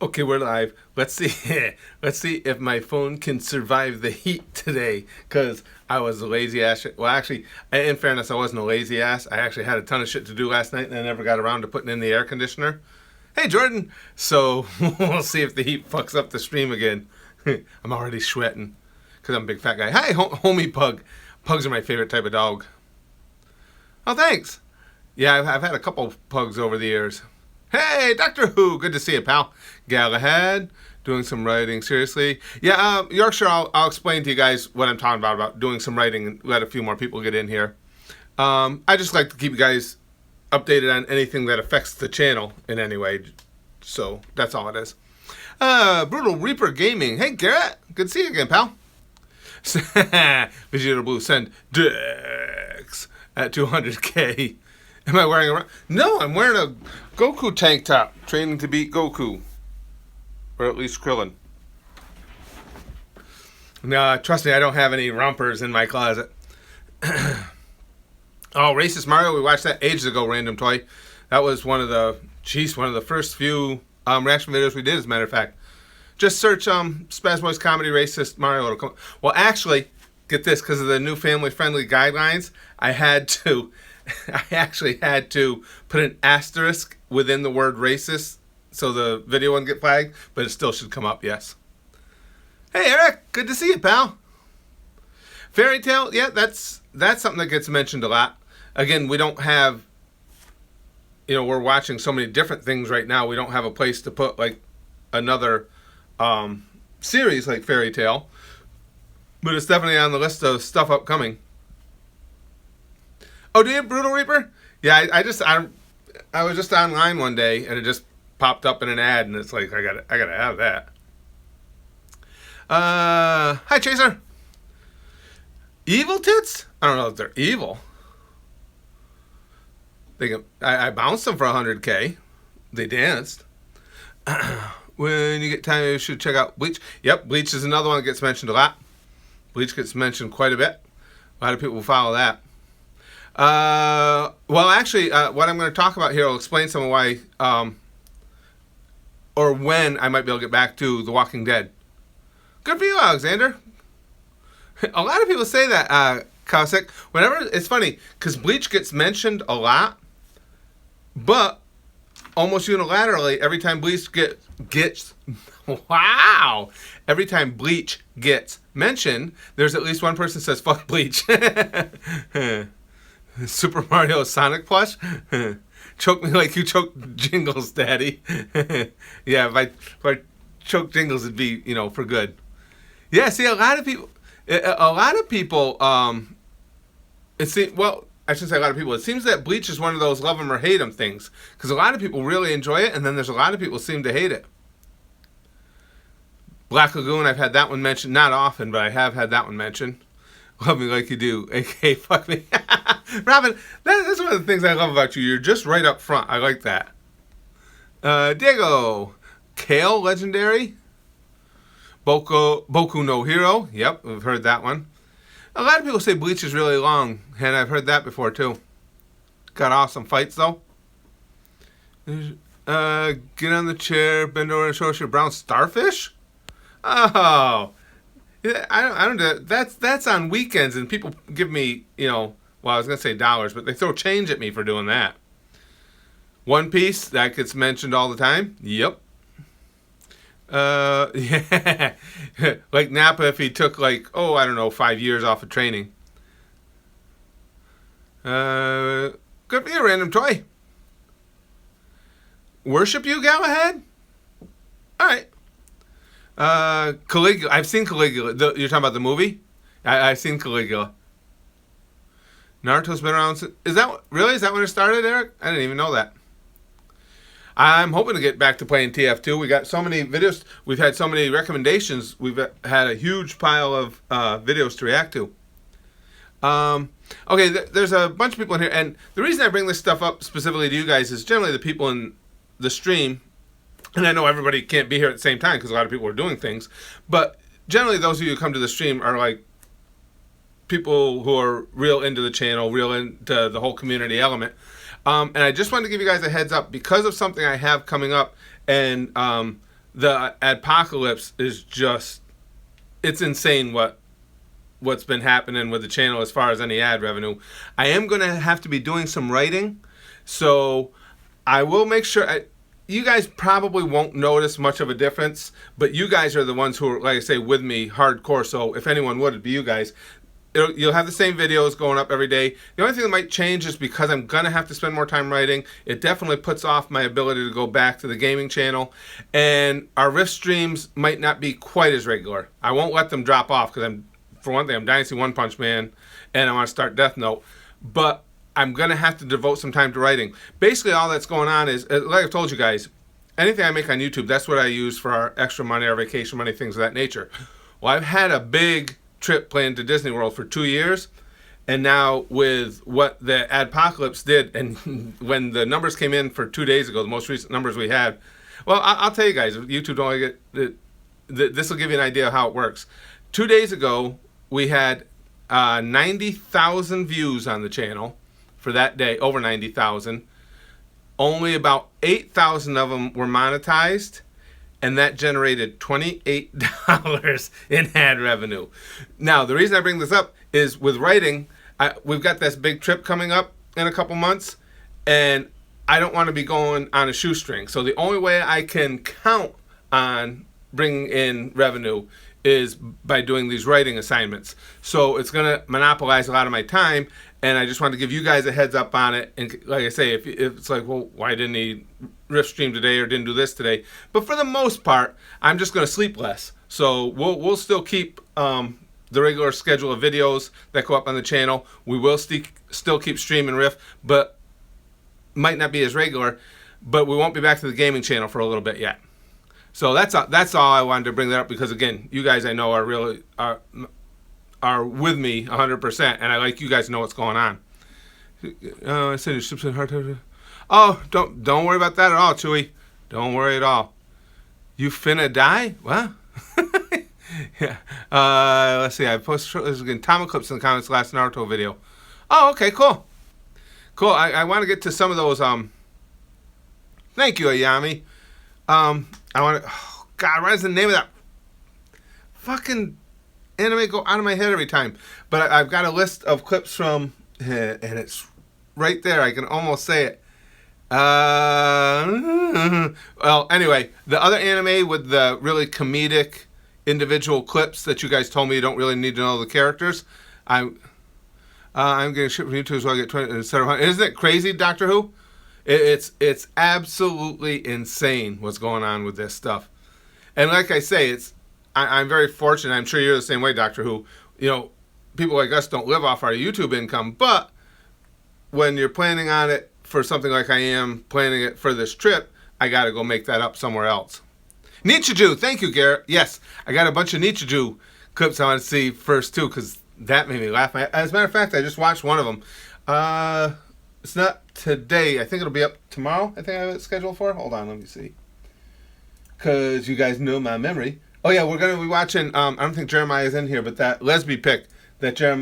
Okay, we're live. Let's see. Let's see if my phone can survive the heat today. Cause I was a lazy ass. Well, actually, in fairness, I wasn't a lazy ass. I actually had a ton of shit to do last night, and I never got around to putting in the air conditioner. Hey, Jordan. So we'll see if the heat fucks up the stream again. I'm already sweating because I'm a big fat guy. Hi, homie pug. Pugs are my favorite type of dog. Oh, thanks. Yeah, I've had a couple pugs over the years. Hey, Doctor Who, good to see you, pal. Galahad, doing some writing, seriously. Yeah, Yorkshire, I'll explain to you guys what I'm talking about doing some writing and let a few more people get in here. I just like to keep you guys updated on anything that affects the channel in any way. So, that's all it is. Brutal Reaper Gaming. Hey, Garrett, good to see you again, pal. Vegeta Blue, send dicks at 200k. Am I wearing a... No, I'm wearing a Goku tank top, training to beat Goku. Or at least Krillin. No, trust me, I don't have any rompers in my closet. Oh, Racist Mario, we watched that ages ago, Random Toy. That was one of the first few reaction videos we did, as a matter of fact. Just search Spaz Comedy Racist Mario. It'll come. Well, actually, get this, because of the new family-friendly guidelines, I actually had to put an asterisk within the word racist so the video wouldn't get flagged, but it still should come up, yes. Hey, Eric, good to see you, pal. Fairy tale, yeah, that's something that gets mentioned a lot. Again, we don't have, we're watching so many different things right now. We don't have a place to put, like, another series like Fairy Tale, but it's definitely on the list of stuff upcoming. Oh, do you have Brutal Reaper? Yeah, I was just online one day and it just popped up in an ad and it's like I gotta have that. Hi Chaser. Evil tits? I don't know if they're evil. I bounced them for 100k. They danced. When you get time, you should check out Bleach. Yep, Bleach is another one that gets mentioned a lot. Bleach gets mentioned quite a bit. A lot of people follow that. Well, actually, what I'm going to talk about here will explain some of why, or when I might be able to get back to The Walking Dead. Good for you, Alexander. A lot of people say that, Kosik. Whenever, it's funny, because Bleach gets mentioned a lot, but almost unilaterally, every time Bleach gets wow! Every time Bleach gets mentioned, there's at least one person who says, fuck Bleach. Super Mario Sonic plush? Choke me like you choked Jingles, Daddy. Yeah, if I choke Jingles, it'd be, for good. Yeah, see, a lot of people, it seems, well, I shouldn't say a lot of people. It seems that Bleach is one of those love 'em or hate 'em things. Because a lot of people really enjoy it, and then there's a lot of people who seem to hate it. Black Lagoon, I've had that one mentioned. Not often, but I have had that one mentioned. Love me like you do, aka fuck me. Robin, that's one of the things I love about you. You're just right up front. I like that. Diego. Kale, legendary. Boku no Hero. Yep, we've heard that one. A lot of people say Bleach is really long, and I've heard that before too. Got awesome fights though. Get on the chair, bend over and show us your brown starfish. Oh, yeah, I don't do that. That's on weekends, and people give me, well, I was gonna say dollars, but they throw change at me for doing that. One Piece, that gets mentioned all the time. Yep. Yeah, like Nappa if he took 5 years off of training. Good for you, Random Toy. Worship you, Galahad? Alright. Caligula, I've seen Caligula. You're talking about the movie? I've seen Caligula. Naruto's been around is that when it started, Eric? I didn't even know that. I'm hoping to get back to playing TF2. We got so many videos. We've had so many recommendations. We've had a huge pile of videos to react to. Okay, there's a bunch of people in here. And the reason I bring this stuff up specifically to you guys is generally the people in the stream. And I know everybody can't be here at the same time because a lot of people are doing things. But generally those of you who come to the stream are like people who are real into the channel, real into the whole community element. And I just wanted to give you guys a heads up because of something I have coming up, and the adpocalypse is just, it's insane what's been happening with the channel as far as any ad revenue. I am going to have to be doing some writing, so I will make sure. You guys probably won't notice much of a difference, but you guys are the ones who are, like I say, with me hardcore. So if anyone would, it'd be you guys. You'll have the same videos going up every day. The only thing that might change is because I'm going to have to spend more time writing. It definitely puts off my ability to go back to the gaming channel. And our Rift streams might not be quite as regular. I won't let them drop off because for one thing, I'm Dynasty One Punch Man and I want to start Death Note. But I'm going to have to devote some time to writing. Basically, all that's going on is, like I've told you guys, anything I make on YouTube, that's what I use for our extra money, our vacation money, things of that nature. Well, I've had a big trip planned to Disney World for 2 years, and now with what the adpocalypse did, and when the numbers came in for 2 days ago, the most recent numbers we had, well, I'll tell you guys, YouTube don't get this will give you an idea of how it works. 2 days ago, we had 90,000 views on the channel for that day, over 90,000. Only about 8,000 of them were monetized, and that generated $28 in ad revenue. Now, the reason I bring this up is with writing, we've got this big trip coming up in a couple months, and I don't want to be going on a shoestring. So the only way I can count on bringing in revenue is by doing these writing assignments. So it's going to monopolize a lot of my time, and I just wanted to give you guys a heads up on it. And like I say, if it's like, well, why didn't he Rift stream today or didn't do this today? But for the most part, I'm just going to sleep less. So we'll still keep the regular schedule of videos that go up on the channel. We will still keep streaming Rift, but might not be as regular. But we won't be back to the gaming channel for a little bit yet. So that's all I wanted to bring that up, because again, you guys I know are really are with me 100%, and I like you guys to know what's going on. I said your ships in hard. Oh, don't worry about that at all, Chewy. Don't worry at all. You finna die? What? Yeah. Let's see. I posted this again. Time Eclipse in the comments last Naruto video. Oh, okay, cool. Cool. I want to get to some of those. Thank you, Ayami. I want to. Oh, God, what is the name of that fucking anime? Go out of my head every time. But I've got a list of clips from, and it's right there. I can almost say it. Well, anyway, the other anime with the really comedic individual clips that you guys told me you don't really need to know the characters. I'm getting shit from YouTube, so I get 20 instead of 100. Isn't it crazy, Doctor Who? It's absolutely insane what's going on with this stuff. And like I say, I'm very fortunate. I'm sure you're the same way, Doctor Who. You know, people like us don't live off our YouTube income, but when you're planning on it for something like I am planning it for this trip, I got to go make that up somewhere else. Nichiju, thank you, Garrett. Yes, I got a bunch of Nichiju clips I want to see first too, because that made me laugh. As a matter of fact, I just watched one of them. It's not today. I think it'll be up tomorrow. I think I have it scheduled for. Hold on, let me see. Because you guys know my memory. Oh yeah, we're going to be watching, I don't think Jeremiah is in here, but that lesbian pick video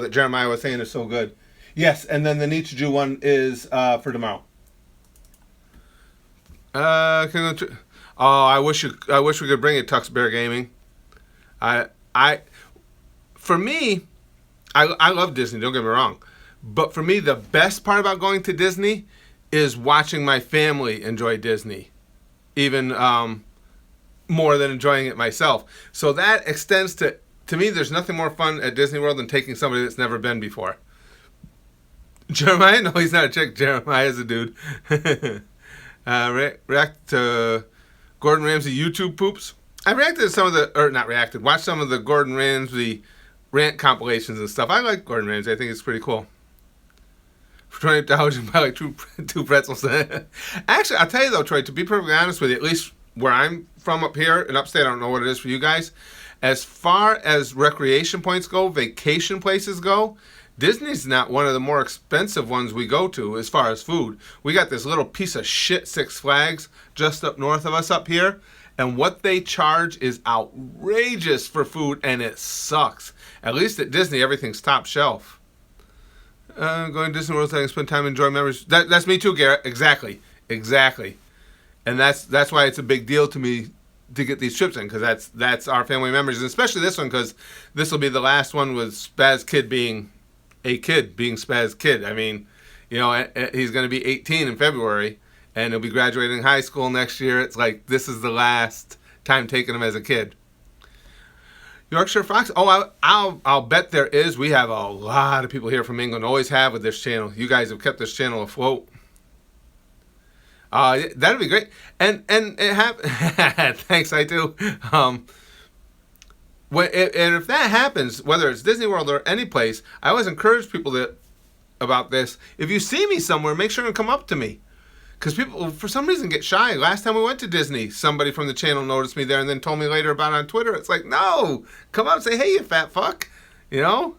that Jeremiah was saying is so good. Yes, and then the Nichiju one is for tomorrow. I wish we could bring it, Tux Bear Gaming. For me, I love Disney, don't get me wrong. But for me, the best part about going to Disney is watching my family enjoy Disney. Even more than enjoying it myself. So that extends to me, there's nothing more fun at Disney World than taking somebody that's never been before. Jeremiah? No, he's not a chick. Jeremiah's a dude. React to Gordon Ramsay YouTube poops. I reacted to some of watched some of the Gordon Ramsay rant compilations and stuff. I like Gordon Ramsay. I think it's pretty cool. For $20, you can buy like two pretzels. Actually, I'll tell you though, Troy, to be perfectly honest with you, at least where I'm from up here in upstate, I don't know what it is for you guys. As far as recreation points go, vacation places go, Disney's not one of the more expensive ones we go to as far as food. We got this little piece of shit Six Flags just up north of us up here, and what they charge is outrageous for food, and it sucks. At least at Disney, everything's top shelf. Going to Disney World so I can spend time and enjoy memories. That's me too, Garrett. Exactly. and that's why it's a big deal to me to get these trips in, because that's our family members, and especially this one, because this will be the last one with Spaz Kid being a kid, being Spaz Kid. I mean, you know, he's going to be 18 in February, and he'll be graduating high school next year. It's like, this is the last time taking him as a kid. Yorkshire Fox. Oh, I'll bet there is. We have a lot of people here from England. Always have with this channel. You guys have kept this channel afloat. That'd be great. And it thanks, I do. And if that happens, whether it's Disney World or any place, I always encourage people about this. If you see me somewhere, make sure to come up to me. Because people, for some reason, get shy. Last time we went to Disney, somebody from the channel noticed me there and then told me later about it on Twitter. It's like, no, come up and say, hey, you fat fuck. You know?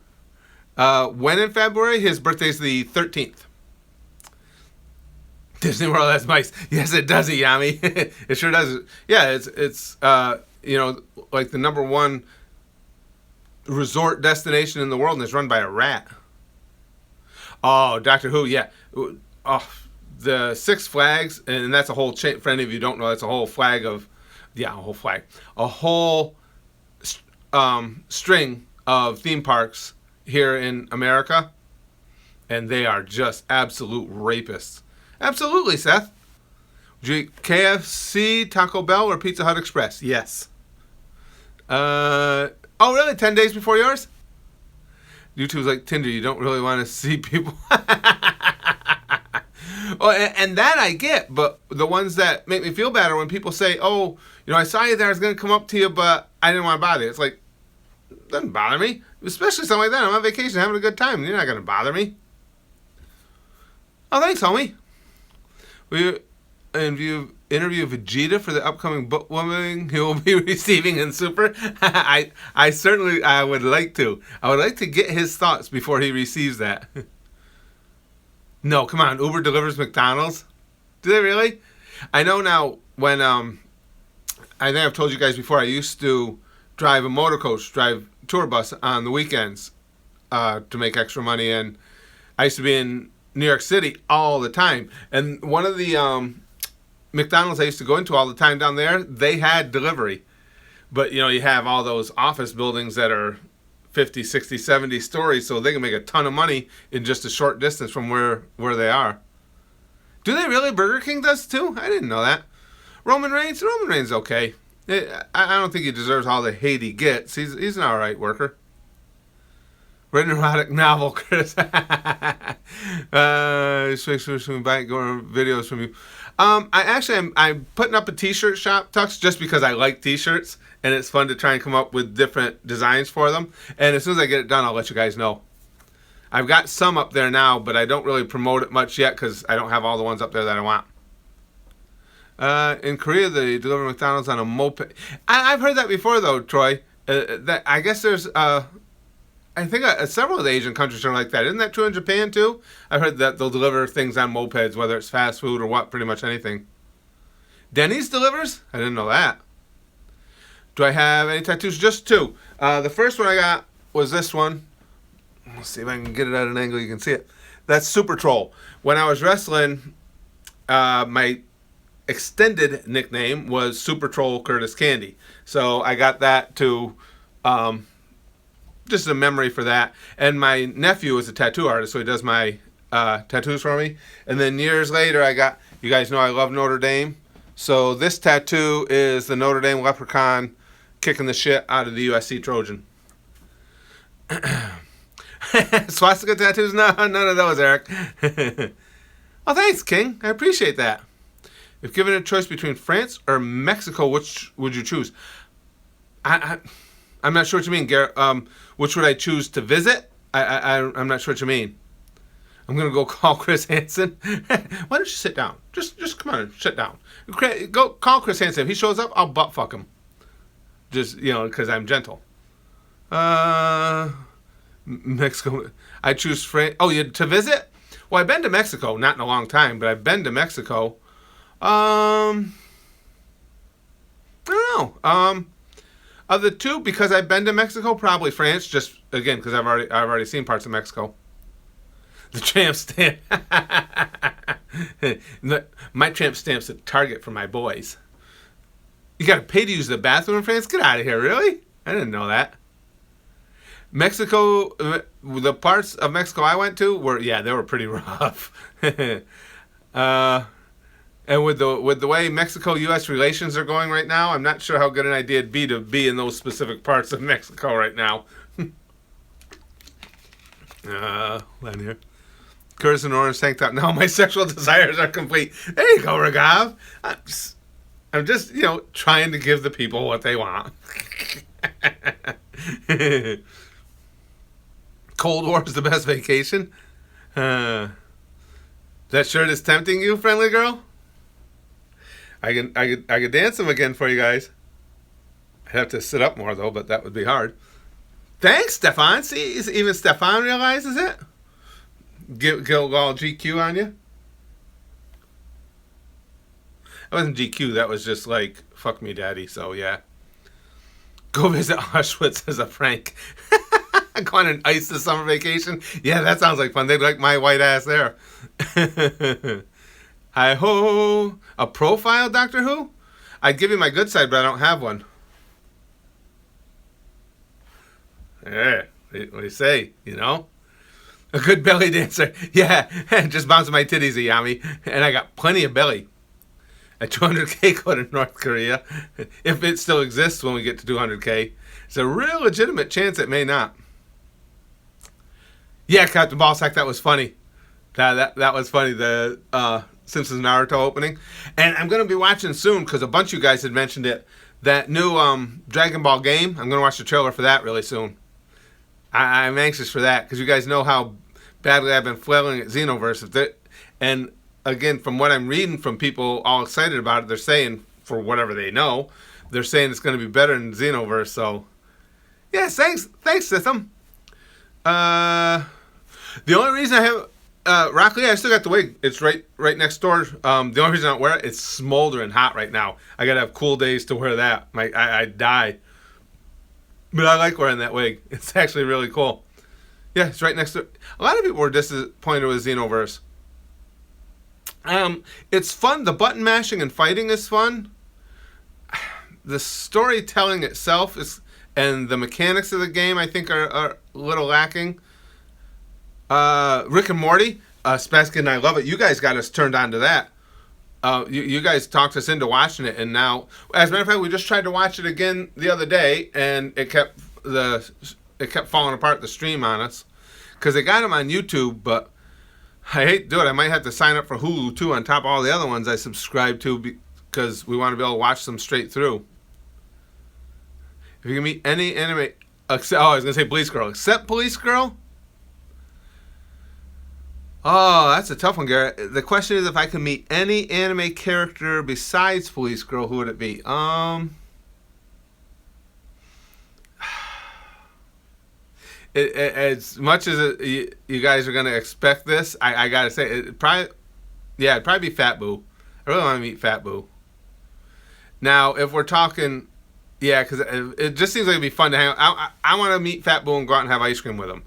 When in February? His birthday's the 13th. Disney World has mice. Yes, it does, Yami. It sure does. Yeah, it's you know, like the #1 resort destination in the world, and it's run by a rat. Oh, Doctor Who, yeah. Oh, the Six Flags, and that's a whole chain. For any of you who don't know, that's a whole flag of, yeah, a whole flag, a whole string of theme parks here in America, and they are just absolute rapists. Absolutely, Seth. Would you eat KFC, Taco Bell, or Pizza Hut Express? Yes. Oh, really? 10 days before yours? YouTube's like Tinder. You don't really want to see people. Oh, and that I get, but the ones that make me feel bad are when people say, oh, you know, I saw you there, I was going to come up to you, but I didn't want to bother you. It's like, it doesn't bother me. Especially something like that. I'm on vacation having a good time. You're not going to bother me. Oh, thanks, homie. We interview Vegeta for the upcoming book woman he will be receiving in Super. I would like to. I would like to get his thoughts before he receives that. No, come on. Uber delivers McDonald's? Do they really? I know now when, I think I've told you guys before, I used to drive a motor coach, drive tour bus on the weekends to make extra money. And I used to be in New York City all the time. And one of the McDonald's I used to go into all the time down there, they had delivery. But, you know, you have all those office buildings that are 50, 60, 70 stories, so they can make a ton of money in just a short distance from where they are. Do they really? Burger King does too? I didn't know that. Roman Reigns okay. I don't think he deserves all the hate he gets. He's an alright worker. Written erotic novel, Chris. Back going videos from you. I'm putting up a t-shirt shop, Tux, just because I like t-shirts, and it's fun to try and come up with different designs for them. And as soon as I get it done, I'll let you guys know. I've got some up there now, but I don't really promote it much yet because I don't have all the ones up there that I want. In Korea, they deliver McDonald's on a moped. I've heard that before, though, Troy. That I guess there's I think several of the Asian countries are like that. Isn't that true in Japan, too? I've heard that they'll deliver things on mopeds, whether it's fast food or what, pretty much anything. Denny's delivers? I didn't know that. Do I have any tattoos? Just 2. The first one I got was this one. Let's see if I can get it at an angle you can see it. That's Super Troll. When I was wrestling, my extended nickname was Super Troll Curtis Candy. So I got that to... just a memory for that. And my nephew is a tattoo artist, so he does my tattoos for me. And then years later, I got, you guys know I love Notre Dame. So this tattoo is the Notre Dame Leprechaun kicking the shit out of the USC Trojan. Swastika tattoos? No, none of those, Eric. Oh, thanks, King. I appreciate that. If given a choice between France or Mexico, which would you choose? I'm not sure what you mean, Garrett. Which would I choose to visit? I'm not sure what you mean. I'm going to go call Chris Hansen. Why don't you sit down? Just come on and sit down. Go call Chris Hansen. If he shows up, I'll butt fuck him. Just, you know, because I'm gentle. Mexico. I choose France. Oh, to visit? Well, I've been to Mexico. Not in a long time, but I've been to Mexico. I don't know. Of the 2, because I've been to Mexico, probably France. Just again, because I've already seen parts of Mexico. The tramp stamp. My tramp stamp's a Target for my boys. You gotta pay to use the bathroom in France? Get out of here, really? I didn't know that. Mexico, the parts of Mexico I went to were, yeah, they were pretty rough. And with the way Mexico-U.S. relations are going right now, I'm not sure how good an idea it'd be to be in those specific parts of Mexico right now. Len here. Curtis and orange tank top. Now my sexual desires are complete. There you go, Ragav. I'm just, trying to give the people what they want. Cold War is the best vacation. That shirt is tempting you, friendly girl. I could dance them again for you guys. I'd have to sit up more though, but that would be hard. Thanks, Stefan. See, even Stefan realizes it. Go all GQ on you. That wasn't GQ. That was just like fuck me, daddy. So yeah. Go visit Auschwitz as a prank. Go on an ice the summer vacation. Yeah, that sounds like fun. They'd like my white ass there. Hi ho! A profile, Doctor Who? I'd give you my good side, but I don't have one. Yeah, what do you say? A good belly dancer. Yeah, just bouncing my titties, Yami, and I got plenty of belly. A 200K go to North Korea, if it still exists when we get to 200K. It's a real legitimate chance it may not. Yeah, Captain Ballsack, that was funny. That was funny. The Simpsons Naruto opening, and I'm gonna be watching soon because a bunch of you guys had mentioned it. That new Dragon Ball game. I'm gonna watch the trailer for that really soon. I'm anxious for that because you guys know how badly I've been flailing at Xenoverse. And again, from what I'm reading from people all excited about it, they're saying for whatever they know, they're saying it's gonna be better than Xenoverse. So, yeah, thanks, Sitham. The only reason I have. Rock Lee, I still got the wig. It's right next door. The only reason I don't wear it, it's smoldering hot right now. I gotta have cool days to wear that. I die. But I like wearing that wig. It's actually really cool. Yeah, it's right next to. A lot of people were disappointed with Xenoverse. It's fun. The button mashing and fighting is fun. The storytelling itself is, and the mechanics of the game, I think, are a little lacking. Rick and Morty, Spaskin and I love it. You guys got us turned on to that. You guys talked us into watching it, and now, as a matter of fact, we just tried to watch it again the other day, and it kept falling apart, the stream on us, because they got them on YouTube, but I hate to do it. I might have to sign up for Hulu too on top of all the other ones I subscribe to because we want to be able to watch them straight through. If you can meet any anime, I was gonna say Police Girl, except Police Girl. Oh, that's a tough one, Garrett. The question is if I can meet any anime character besides Police Girl, who would it be? As much as you guys are going to expect this, I got to say, it'd probably be Fat Boo. I really want to meet Fat Boo. Now, if we're talking, yeah, because it just seems like it'd be fun to hang out. I want to meet Fat Boo and go out and have ice cream with him.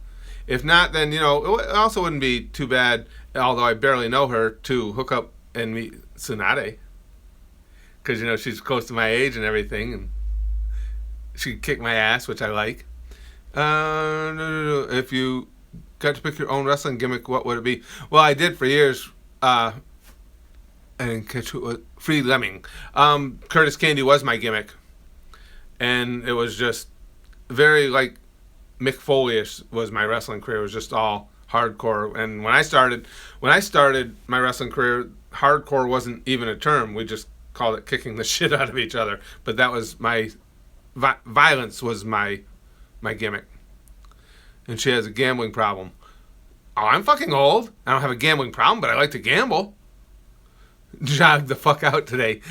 If not, then, it also wouldn't be too bad, although I barely know her, to hook up and meet Tsunade. Because, she's close to my age and everything, and she could kick my ass, which I like. No. If you got to pick your own wrestling gimmick, what would it be? Well, I did for years, and Free Lemming. Curtis Candy was my gimmick. And it was just very, Mick Foley-ish was my wrestling career. It was just all hardcore. And when I started my wrestling career, hardcore wasn't even a term. We just called it kicking the shit out of each other. But that was my violence was my gimmick. And she has a gambling problem. Oh, I'm fucking old. I don't have a gambling problem, but I like to gamble. Jog the fuck out today.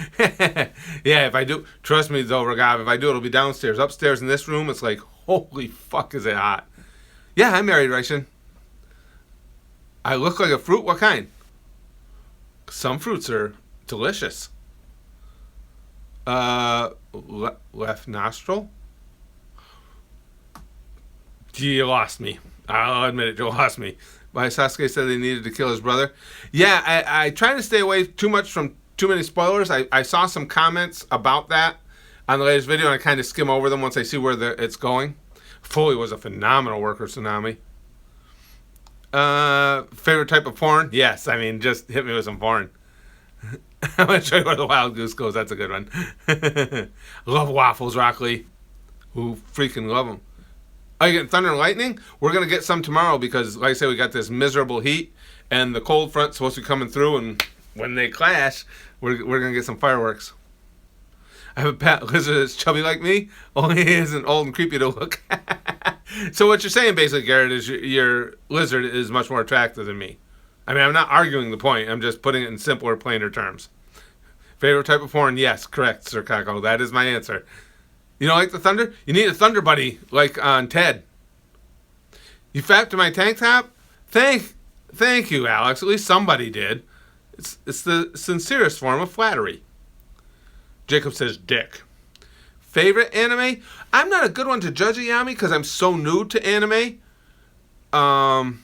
Yeah, if I do, trust me though, Ragav, if I do, it'll be downstairs. Upstairs in this room, it's like, holy fuck, is it hot. Yeah, I'm married, Raishin. I look like a fruit? What kind? Some fruits are delicious. Left nostril? You lost me. I'll admit it, you lost me. Why Sasuke said they needed to kill his brother. Yeah, I try to stay away too much from too many spoilers. I saw some comments about that on the latest video, and I kind of skim over them once I see where it's going. Foley was a phenomenal worker, Tsunami. Favorite type of porn? Yes, I mean, just hit me with some porn. I'm going to show you where the wild goose goes. That's a good one. Love waffles, Rock Lee. Who freaking love them. Are you getting thunder and lightning? We're going to get some tomorrow because, like I said, we got this miserable heat, and the cold front's supposed to be coming through, and when they clash, we're going to get some fireworks. I have a pet lizard that's chubby like me, only he isn't old and creepy to look at. So what you're saying, basically, Garrett, is your lizard is much more attractive than me. I mean, I'm not arguing the point. I'm just putting it in simpler, plainer terms. Favorite type of porn? Yes, correct, Sir Kako. That is my answer. You don't like the thunder? You need a thunder buddy, like on Ted. You fapped to my tank top? Thank you, Alex. At least somebody did. It's the sincerest form of flattery. Jacob says dick. Favorite anime? I'm not a good one to judge Yami because I'm so new to anime. And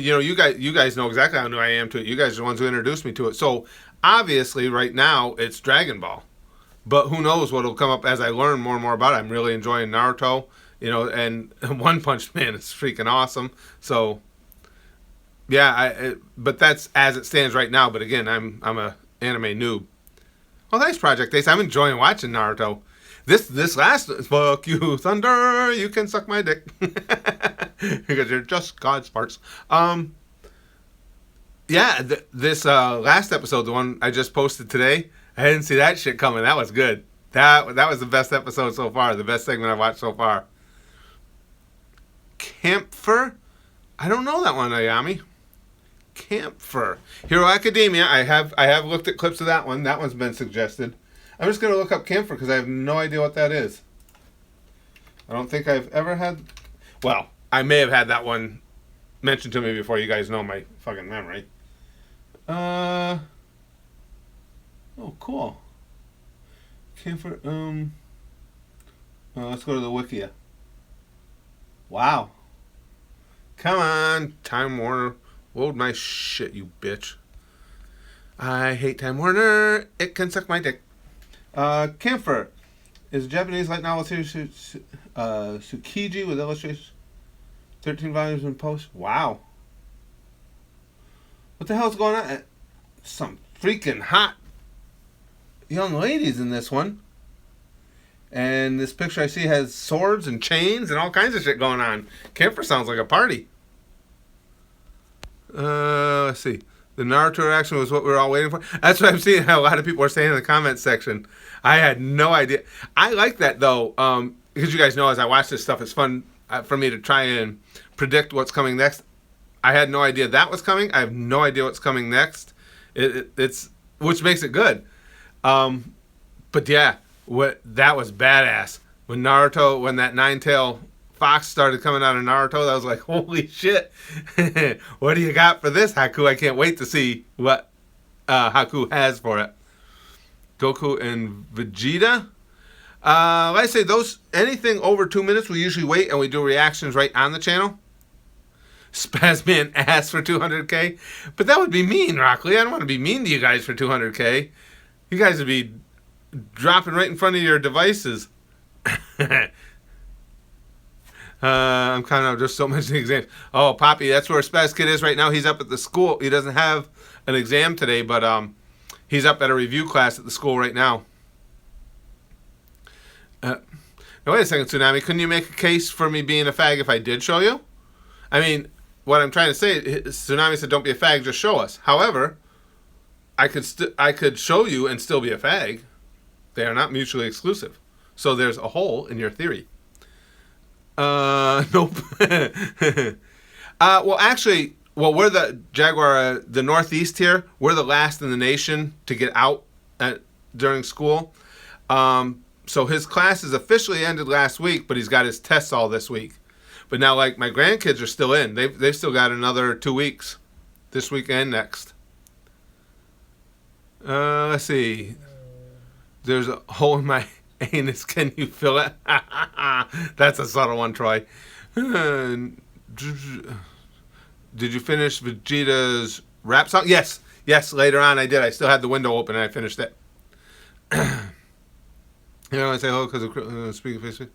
you know, you guys know exactly how new I am to it. You guys are the ones who introduced me to it. So obviously, right now it's Dragon Ball. But who knows what'll come up as I learn more and more about it. I'm really enjoying Naruto, you know, and One Punch Man is freaking awesome. So yeah, but that's as it stands right now. But again, I'm a anime noob. Well, thanks, Project Ace. I'm enjoying watching Naruto. This last fuck you, Thunder. You can suck my dick because you're just God's parts. Yeah, this last episode, the one I just posted today, I didn't see that shit coming. That was good. That was the best episode so far. The best segment I've watched so far. Camphor? I don't know that one, Ayami. Camphor. Hero Academia. I have looked at clips of that one. That one's been suggested. I'm just going to look up Camphor because I have no idea what that is. I don't think I've ever had... Well, I may have had that one mentioned to me before. You guys know my fucking memory. Oh, cool. Camphor, let's go to the Wikia. Wow. Come on, Time Warner. Load my shit, you bitch. I hate Time Warner. It can suck my dick. Camphor is a Japanese light novel series, Tsukiji with illustrations. 13 volumes in post. Wow. What the hell's going on? Some freaking hot young ladies in this one. And this picture I see has swords and chains and all kinds of shit going on. Camphor sounds like a party. Let's see. The Naruto reaction was what we were all waiting for. That's what I'm seeing how a lot of people are saying in the comments section. I had no idea. I like that, though, because you guys know as I watch this stuff, it's fun for me to try and predict what's coming next. I had no idea that was coming. I have no idea what's coming next. It's which makes it good. But yeah, that was badass. When that nine-tail fox started coming out of Naruto, I was like, holy shit. What do you got for this, Haku? I can't wait to see what Haku has for it. Goku and Vegeta. Like I say, anything over 2 minutes, we usually wait and we do reactions right on the channel. Spazman asked for 200K. But that would be mean, Rockley. I don't want to be mean to you guys for 200K. You guys would be dropping right in front of your devices. I'm kind of just so much exams. Oh, Poppy, that's where Spaz Kid is right now. He's up at the school. He doesn't have an exam today, but he's up at a review class at the school right now. Now, wait a second, Tsunami. Couldn't you make a case for me being a fag if I did show you? I mean, what I'm trying to say, Tsunami said, don't be a fag, just show us. However, I could show you and still be a fag. They are not mutually exclusive. So there's a hole in your theory. Nope. Well, actually, we're the Jaguar, the Northeast here. We're the last in the nation to get out during school. So his class is officially ended last week, but he's got his tests all this week. But now, like, my grandkids are still in. They've still got another 2 weeks, this week and next. Let's see. There's a hole in my anus. Can you fill it? That's a subtle one, Troy. Did you finish Vegeta's rap song? Yes. Yes, later on I did. I still had the window open and I finished it. You know, I say hello because of speaking Facebook.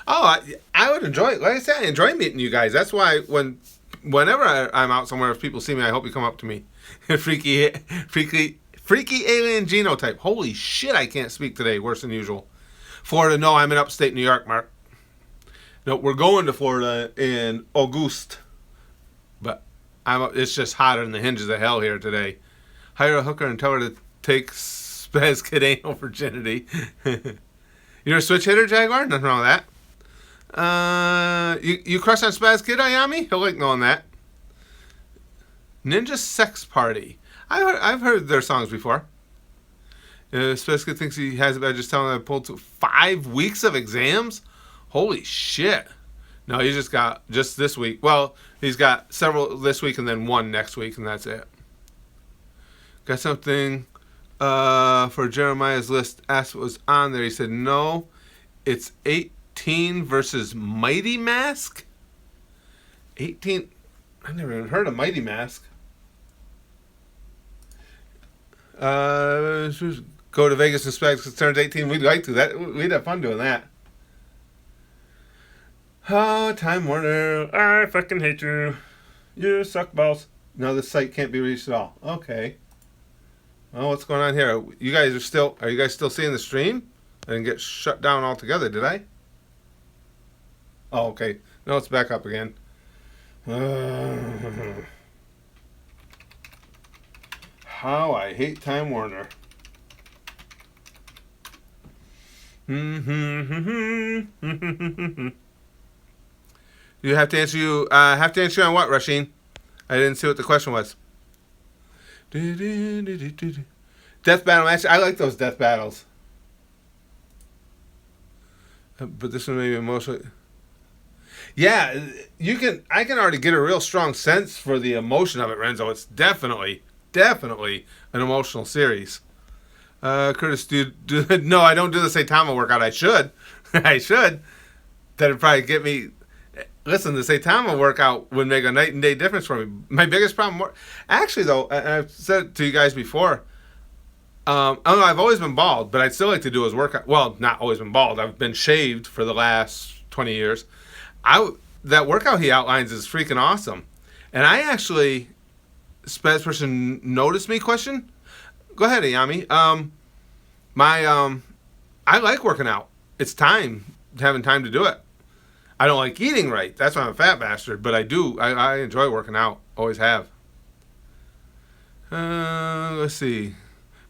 Oh, I would enjoy it. Like I said, I enjoy meeting you guys. That's why whenever I'm out somewhere, if people see me, I hope you come up to me. freaky alien genotype. Holy shit, I can't speak today. Worse than usual. Florida, no, I'm in upstate New York, Mark. No, we're going to Florida in August. But it's just hotter than the hinges of hell here today. Hire a hooker and tell her to take Spaz Kid anal virginity. You're a switch hitter, Jaguar? Nothing wrong with that. You crush on Spaz Kid, Ayami? He'll like knowing that. Ninja Sex Party. I've heard their songs before. Spaz Kid thinks he has it by just telling him I pulled 5 weeks of exams? Holy shit. No, he just this week. Well, he's got several this week and then one next week, and that's it. Got something for Jeremiah's list. Asked what was on there. He said, no, it's 18 versus Mighty Mask. 18. I never even heard of Mighty Mask. Go to Vegas and Spags because it turns 18. We'd like to. We'd have fun doing that. Oh, Time Warner. I fucking hate you. You suck balls. No, this site can't be reached at all. Okay. Well, what's going on here? Are you guys still seeing the stream? I didn't get shut down altogether, did I? Oh, okay. No, it's back up again. How I hate Time Warner. You have to answer you on what, Rasheen? I didn't see what the question was. Death battle match. I like those death battles. But this one may be emotional. Yeah, I can already get a real strong sense for the emotion of it, Renzo. It's definitely an emotional series. Curtis, no, I don't do the Saitama workout. I should. I should. That'd probably get me. Listen, the Saitama workout would make a night and day difference for me. My biggest problem, actually, though, and I've said it to you guys before. I don't know. I've always been bald, but I'd still like to do his workout. Well, not always been bald. I've been shaved for the last 20 years. That workout he outlines is freaking awesome. And I actually, Spaz person noticed me question. Go ahead, Ayami. I like working out. It's having time to do it. I don't like eating right. That's why I'm a fat bastard. But I do. I enjoy working out. Always have. Let's see.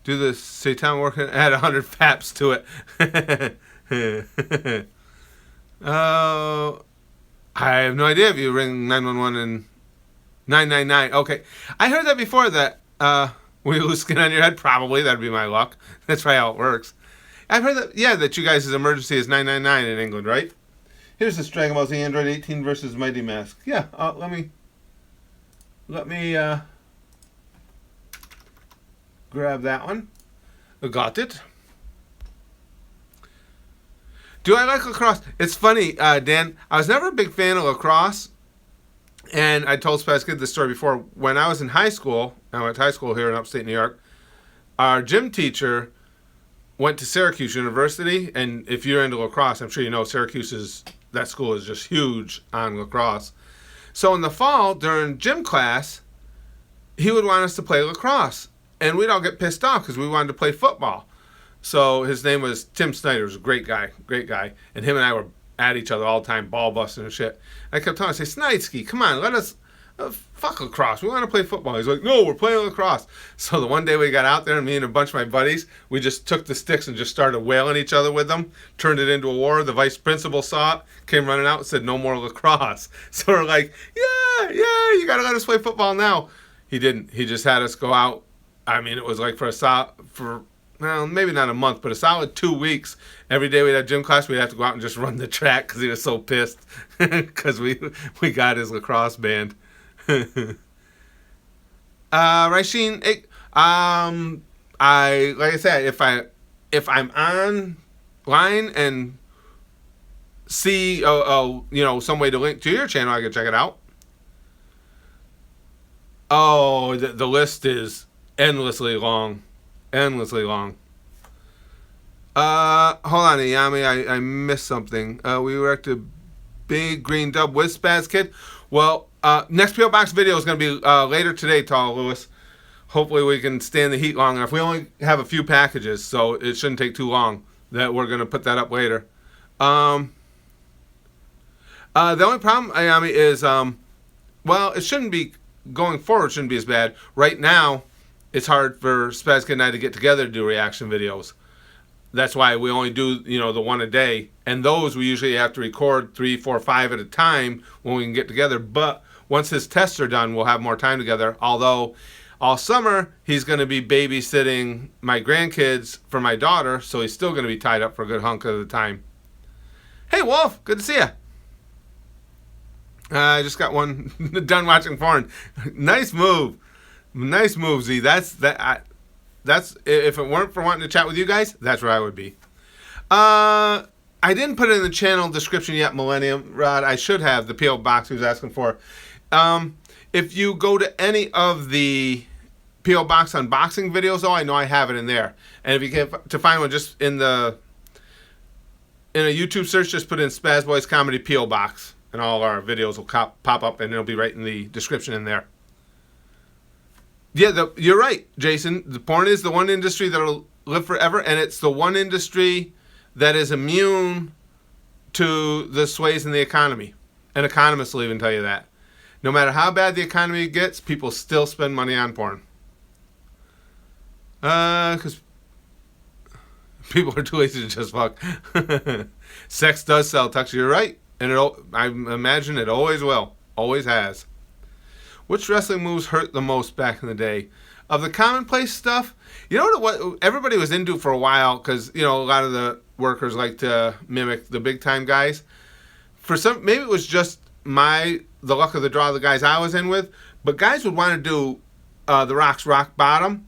Do the Satan working. Add 100 faps to it. I have no idea if you ring 911 and 999. Okay. I heard that before that when you lose skin on your head, probably. That'd be my luck. That's probably how it works. I've heard that, yeah, that you guys' emergency is 999 in England, right? Here's this Dragon Ball Z Android 18 versus Mighty Mask. Yeah, let me grab that one. I got it. Do I like lacrosse? It's funny, Dan. I was never a big fan of lacrosse. And I told Spaz Kid this story before. When I was in high school, I went to high school here in upstate New York, our gym teacher went to Syracuse University. And if you're into lacrosse, I'm sure you know that school is just huge on lacrosse. So in the fall, during gym class, he would want us to play lacrosse. And we'd all get pissed off because we wanted to play football. So his name was Tim Snyder. He was a great guy. And him and I were at each other all the time, ball busting and shit. And I kept telling him, I say, Snidesky, come on, let us, fuck lacrosse. We want to play football. He's like, no, we're playing lacrosse. So the one day we got out there, and me and a bunch of my buddies, we just took the sticks and just started wailing each other with them, turned it into a war. The vice principal saw it, came running out and said, no more lacrosse. So we're like, yeah, you got to let us play football now. He didn't. He just had us go out. I mean, it was like well, maybe not a month, but a solid 2 weeks. Every day we'd have gym class, we'd have to go out and just run the track because he was so pissed because we got his lacrosse band. Rasheen, like I said, if I'm online and see some way to link to your channel, I can check it out. Oh, the list is endlessly long. Endlessly long. Hold on, Yami. I missed something. We were at the Big Green Dub with Spaz Kid. Well, next P.O. Box video is going to be later today, Tall Lewis. Hopefully we can stand the heat long enough. We only have a few packages, so it shouldn't take too long. That we're going to put that up later. The only problem, Yami, is, it shouldn't be, going forward, shouldn't be as bad. Right now, it's hard for Spaz Kid and I to get together to do reaction videos. That's why we only do, the one a day. And those we usually have to record 3, 4, 5 at a time when we can get together. But once his tests are done, we'll have more time together. Although all summer, he's going to be babysitting my grandkids for my daughter. So he's still going to be tied up for a good hunk of the time. Hey, Wolf. Good to see you. I just got one done watching porn. Nice move. Nice move, Z. That's if it weren't for wanting to chat with you guys, that's where I would be. I didn't put it in the channel description yet, Millennium Rod. I should have, the P.O. Box he was asking for. If you go to any of the P.O. Box unboxing videos, though, I know I have it in there. And if you get to find one, just in a YouTube search, just put in Spaz Boys Comedy P.O. Box, and all our videos will pop up, and it'll be right in the description in there. Yeah, you're right, Jason. The porn is the one industry that'll live forever, and it's the one industry that is immune to the sways in the economy. And economists will even tell you that. No matter how bad the economy gets, people still spend money on porn. Because people are too lazy to just fuck. Sex does sell, Tux. You're right. And I imagine it always will. Always has. Which wrestling moves hurt the most back in the day? Of the commonplace stuff, what everybody was into for a while, because, a lot of the workers like to mimic the big time guys. For some, maybe it was just the luck of the draw of the guys I was in with, but guys would want to do The Rock's rock bottom,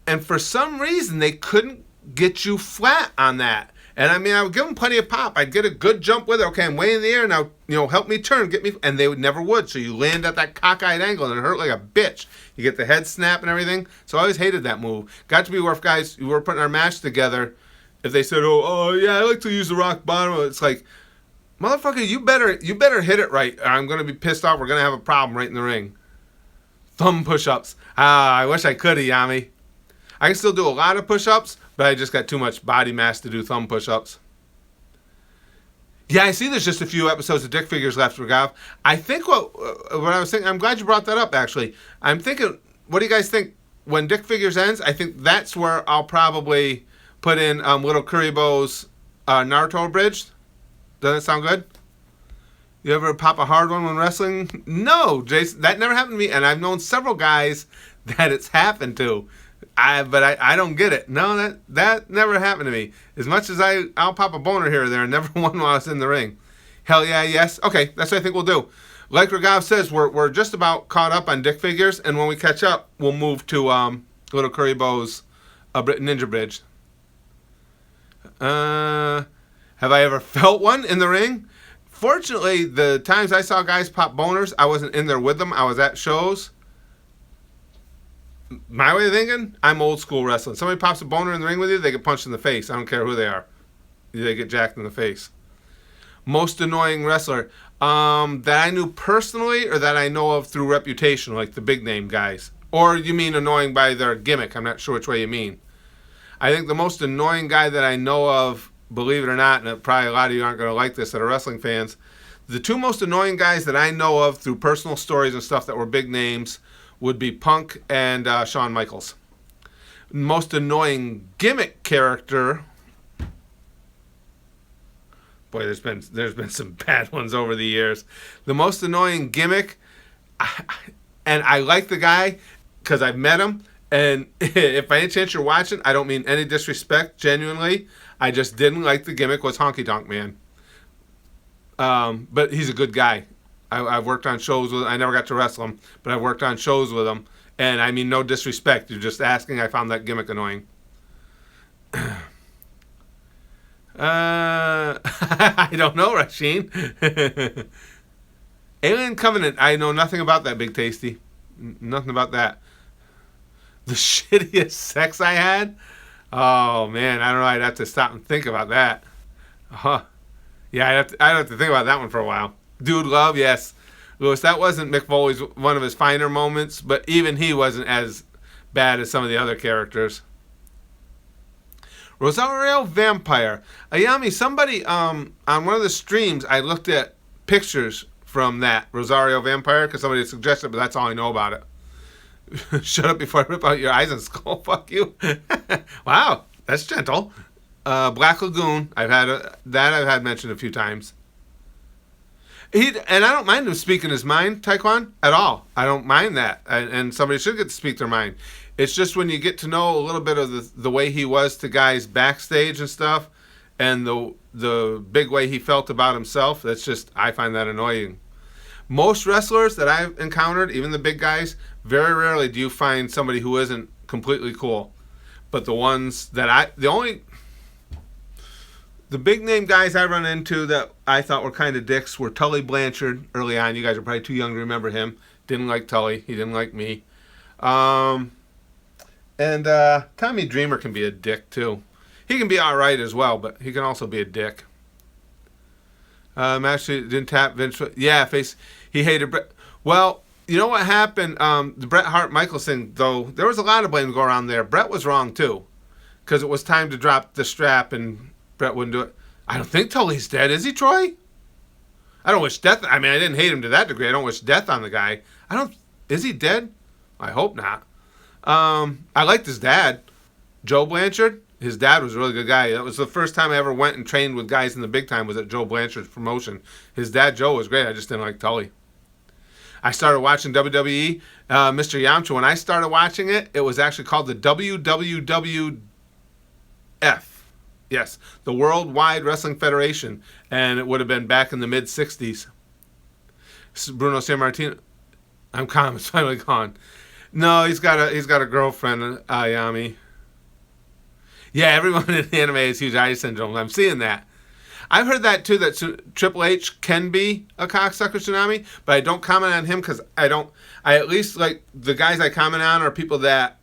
and for some reason they couldn't get you flat on that. And I would give them plenty of pop. I'd get a good jump with it. Okay, I'm way in the air now. Help me turn, get me. And they never would. So you land at that cockeyed angle and it hurt like a bitch. You get the head snap and everything. So I always hated that move. Got to be where if guys who were putting our match together, if they said, oh yeah, I like to use the rock bottom. It's like, motherfucker, you better hit it right. Or I'm gonna be pissed off. We're gonna have a problem right in the ring. Thumb push-ups. I wish I could, Yami. I can still do a lot of push-ups, but I just got too much body mass to do thumb push-ups. Yeah, I see there's just a few episodes of Dick Figures left, Ragav. I think what I was thinking, I'm glad you brought that up, actually. I'm thinking, what do you guys think? When Dick Figures ends, I think that's where I'll probably put in Little Kuribo's Naruto Abridged. Doesn't it sound good? You ever pop a hard one when wrestling? No, Jason, that never happened to me, and I've known several guys that it's happened to. But I don't get it. No, that never happened to me. As much as I'll pop a boner here or there, never one while I was in the ring. Hell yeah, yes. Okay, that's what I think we'll do. Like Ragav says, we're just about caught up on Dick Figures, and when we catch up, we'll move to Little Kuribo's Ninja Bridge. Have I ever felt one in the ring? Fortunately, the times I saw guys pop boners, I wasn't in there with them. I was at shows. My way of thinking, I'm old school wrestling. Somebody pops a boner in the ring with you, they get punched in the face. I don't care who they are. They get jacked in the face. Most annoying wrestler that I knew personally or that I know of through reputation, like the big name guys. Or you mean annoying by their gimmick? I'm not sure which way you mean. I think the most annoying guy that I know of, believe it or not, and probably a lot of you aren't going to like this that are wrestling fans, the two most annoying guys that I know of through personal stories and stuff that were big names would be Punk and Shawn Michaels. Most annoying gimmick character. Boy, there's been some bad ones over the years. The most annoying gimmick, and I like the guy because I've met him. And if by any chance you're watching, I don't mean any disrespect. Genuinely, I just didn't like the gimmick. Was Honky Tonk Man. But he's a good guy. I've worked on shows with him. I never got to wrestle him, but I've worked on shows with him. And I mean no disrespect. You're just asking. I found that gimmick annoying. I don't know, Rasheen. Alien Covenant. I know nothing about that, Big Tasty. Nothing about that. The shittiest sex I had? Oh, man. I don't know. I'd have to stop and think about that. Huh. Yeah, I'd have to think about that one for a while. Dude Love, yes. Lewis, that wasn't Mick Foley's one of his finer moments, but even he wasn't as bad as some of the other characters. Rosario Vampire. Ayami, somebody on one of the streams, I looked at pictures from that Rosario Vampire because somebody suggested, but that's all I know about it. Shut up before I rip out your eyes and skull. Fuck you. Wow, that's gentle. Black Lagoon. I've had mentioned a few times. And I don't mind him speaking his mind, Taekwon, at all. I don't mind that. And somebody should get to speak their mind. It's just when you get to know a little bit of the way he was to guys backstage and stuff, and the big way he felt about himself, that's just, I find that annoying. Most wrestlers that I've encountered, even the big guys, very rarely do you find somebody who isn't completely cool. But the ones that the big name guys I run into that I thought were kind of dicks were Tully Blanchard early on. You guys are probably too young to remember him. Didn't like Tully. He didn't like me. And Tommy Dreamer can be a dick too. He can be alright as well, but he can also be a dick. Actually didn't tap Vince. Yeah, he hated Bret. Well, you know what happened? The Bret Hart Michaels thing, though, there was a lot of blame to go around there. Bret was wrong too, because it was time to drop the strap and Bret wouldn't do it. I don't think Tully's dead, is he, Troy? I don't wish death. I mean, I didn't hate him to that degree. I don't wish death on the guy. Is he dead? I hope not. I liked his dad, Joe Blanchard. His dad was a really good guy. That was the first time I ever went and trained with guys in the big time was at Joe Blanchard's promotion. His dad, Joe, was great. I just didn't like Tully. I started watching WWE. Mr. Yamcha, when I started watching it, it was actually called the WWWF. Yes, the Worldwide Wrestling Federation. And it would have been back in the mid-'60s. Bruno Sammartino. I'm calm. It's finally gone. No, he's got a girlfriend, Ayami. Yeah, everyone in anime has huge eye syndrome. I'm seeing that. I've heard that too, that Triple H can be a cocksucker tsunami, but I don't comment on him because I at least, like, the guys I comment on are people that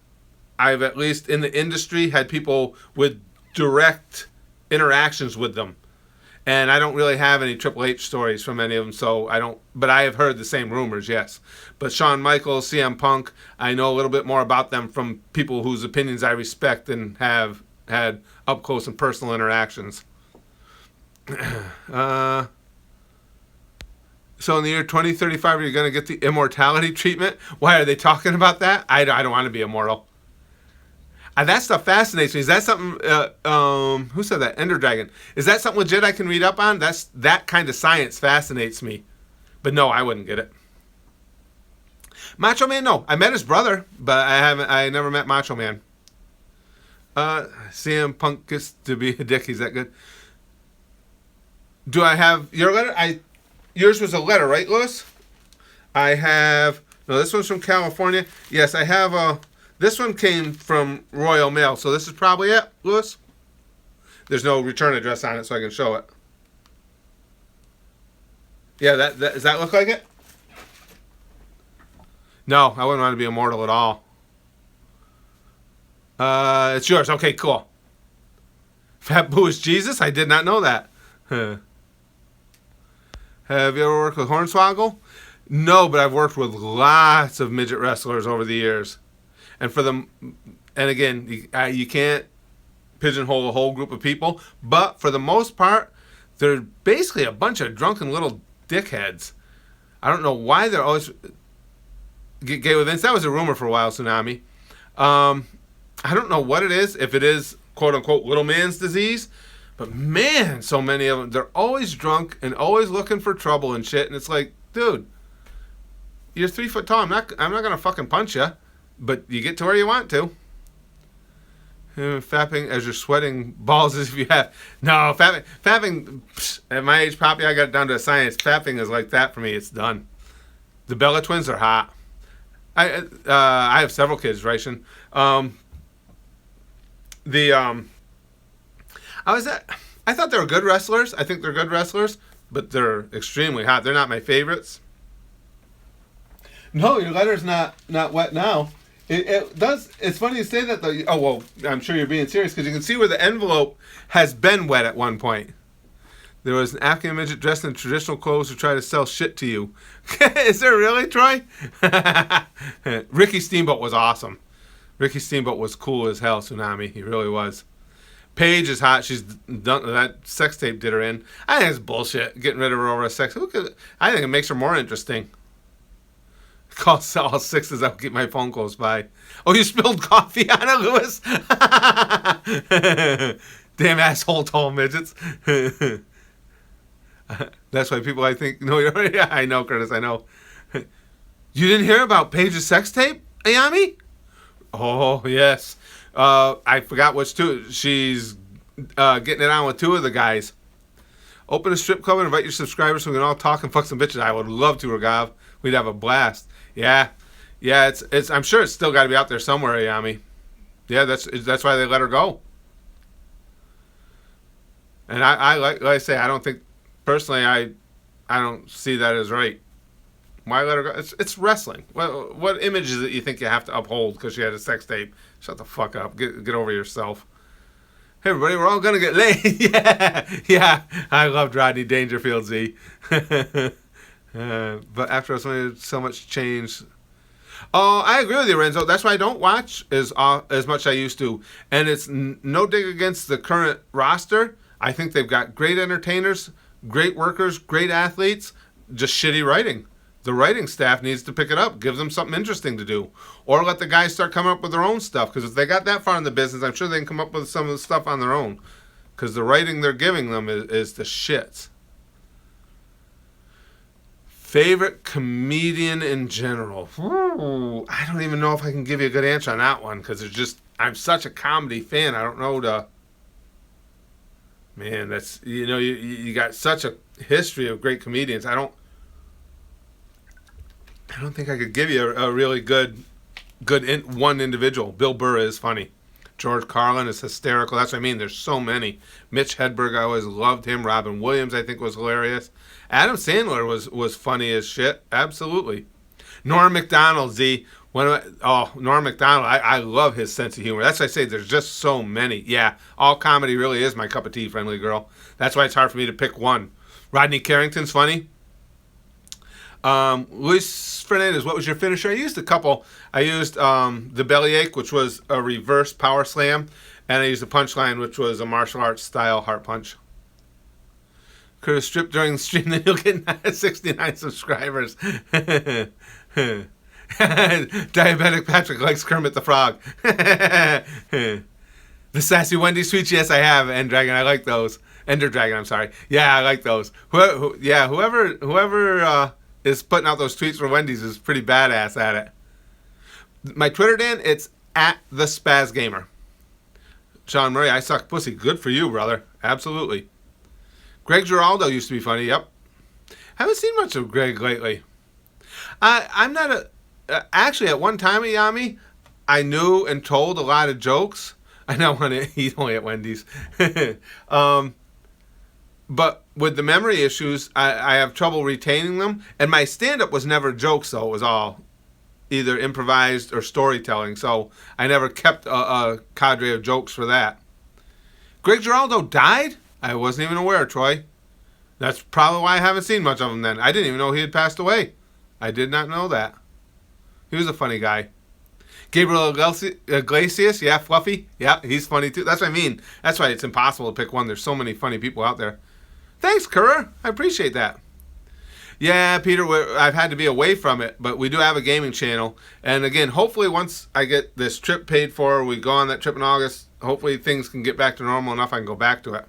I've at least in the industry had people with direct interactions with them. And I don't really have any Triple H stories from any of them, so I don't, but I have heard the same rumors, yes. But Shawn Michaels, CM Punk, I know a little bit more about them from people whose opinions I respect and have had up close and personal interactions. So in the year 2035, are you going to get the immortality treatment? Why are they talking about that? I don't want to be immortal. That stuff fascinates me. Is that something, who said that? Ender Dragon. Is that something legit I can read up on? That kind of science fascinates me. But no, I wouldn't get it. Macho Man, no. I met his brother, but I never met Macho Man. CM Punk gets to be a dick. He's that good. Do I have your letter? Yours was a letter, right, Louis? I have, no, this one's from California. Yes, I have this one came from Royal Mail, so this is probably it, Louis. There's no return address on it, so I can show it. Yeah, does that look like it? No, I wouldn't want to be immortal at all. It's yours. Okay, cool. Fat Boo is Jesus? I did not know that. Have you ever worked with Hornswoggle? No, but I've worked with lots of midget wrestlers over the years. And again, you can't pigeonhole a whole group of people, but for the most part, they're basically a bunch of drunken little dickheads. I don't know why they're always get gay with Vince. That was a rumor for a while, Tsunami. I don't know what it is, if it is quote-unquote little man's disease, but man, so many of them, they're always drunk and always looking for trouble and shit, and it's like, dude, you're 3 foot tall. I'm not going to fucking punch you, but you get to where you want to. Fapping as you're sweating balls as if you have. No, fapping, at my age, Poppy, I got it down to a science. Fapping is like that for me. It's done. The Bella twins are hot. I have several kids, I thought they were good wrestlers. I think they're good wrestlers, but they're extremely hot. They're not my favorites. No, your letter's not wet now. It does. It's funny you say that though. Oh well, I'm sure you're being serious because you can see where the envelope has been wet at one point. There was an Afghan midget dressed in traditional clothes who tried to sell shit to you. Is there really, Troy? Ricky Steamboat was awesome. Ricky Steamboat was cool as hell, Tsunami. He really was. Paige is hot. She's done that sex tape did her in. I think it's bullshit getting rid of her over a sex. I think it makes her more interesting. Call all sixes. I'll keep my phone close by. Oh, you spilled coffee on it, Lewis? Damn asshole tall midgets. That's why people, I think, no, yeah, I know, Curtis, I know. You didn't hear about Paige's sex tape, Ayami? Oh, yes. I forgot which two. She's getting it on with two of the guys. Open a strip club and invite your subscribers so we can all talk and fuck some bitches. I would love to, Ragav. We'd have a blast. Yeah. Yeah, it's. I'm sure it's still got to be out there somewhere, Ayami. Yeah, that's why they let her go. And I like I say, I don't think, personally, I don't see that as right. Why let her go? It's wrestling. What image is it you think you have to uphold because she had a sex tape? Shut the fuck up. Get over yourself. Hey, everybody, we're all going to get laid. Yeah. I loved Rodney Dangerfield, Z. But after so much change. Oh, I agree with you, Renzo. That's why I don't watch as much as I used to. And it's no dig against the current roster. I think they've got great entertainers, great workers, great athletes, just shitty writing. The writing staff needs to pick it up, give them something interesting to do, or let the guys start coming up with their own stuff. Because if they got that far in the business, I'm sure they can come up with some of the stuff on their own. Because the writing they're giving them is the shits. Favorite comedian in general? Ooh, I don't even know if I can give you a good answer on that one because I'm such a comedy fan. I don't know Man, that's you got such a history of great comedians. I don't think I could give you a really good one individual. Bill Burr is funny. George Carlin is hysterical. That's what I mean. There's so many. Mitch Hedberg, I always loved him. Robin Williams, I think, was hilarious. Adam Sandler was funny as shit. Absolutely. Norm Macdonald, Z. Norm Macdonald. I love his sense of humor. That's why I say there's just so many. Yeah, all comedy really is my cup of tea, friendly girl. That's why it's hard for me to pick one. Rodney Carrington's funny. Luis Fernandez, what was your finisher? I used a couple. I used the bellyache, which was a reverse power slam, and I used the punchline, which was a martial arts style heart punch. Could have stripped during the stream, then you'll get 69 subscribers. Diabetic Patrick likes Kermit the Frog. The Sassy Wendy Sweets, yes, I have. Ender Dragon, I like those. Ender Dragon, I'm sorry. Yeah, I like those. Whoever is putting out those tweets for Wendy's is pretty badass at it. My Twitter, Dan, it's @thespazgamer. Sean Murray, I suck pussy. Good for you, brother. Absolutely. Greg Giraldo used to be funny. Yep. Haven't seen much of Greg lately. I'm not actually, at one time, Yami, I knew and told a lot of jokes. I know he's only at Wendy's. But with the memory issues, I have trouble retaining them. And my stand-up was never jokes, though. It was all either improvised or storytelling. So I never kept a cadre of jokes for that. Greg Giraldo died? I wasn't even aware, Troy. That's probably why I haven't seen much of him then. I didn't even know he had passed away. I did not know that. He was a funny guy. Gabriel Iglesias, yeah, Fluffy. Yeah, he's funny too. That's what I mean. That's why it's impossible to pick one. There's so many funny people out there. Thanks, Kerr. I appreciate that. Yeah, Peter, I've had to be away from it, but we do have a gaming channel. And again, hopefully once I get this trip paid for, we go on that trip in August, hopefully things can get back to normal enough I can go back to it.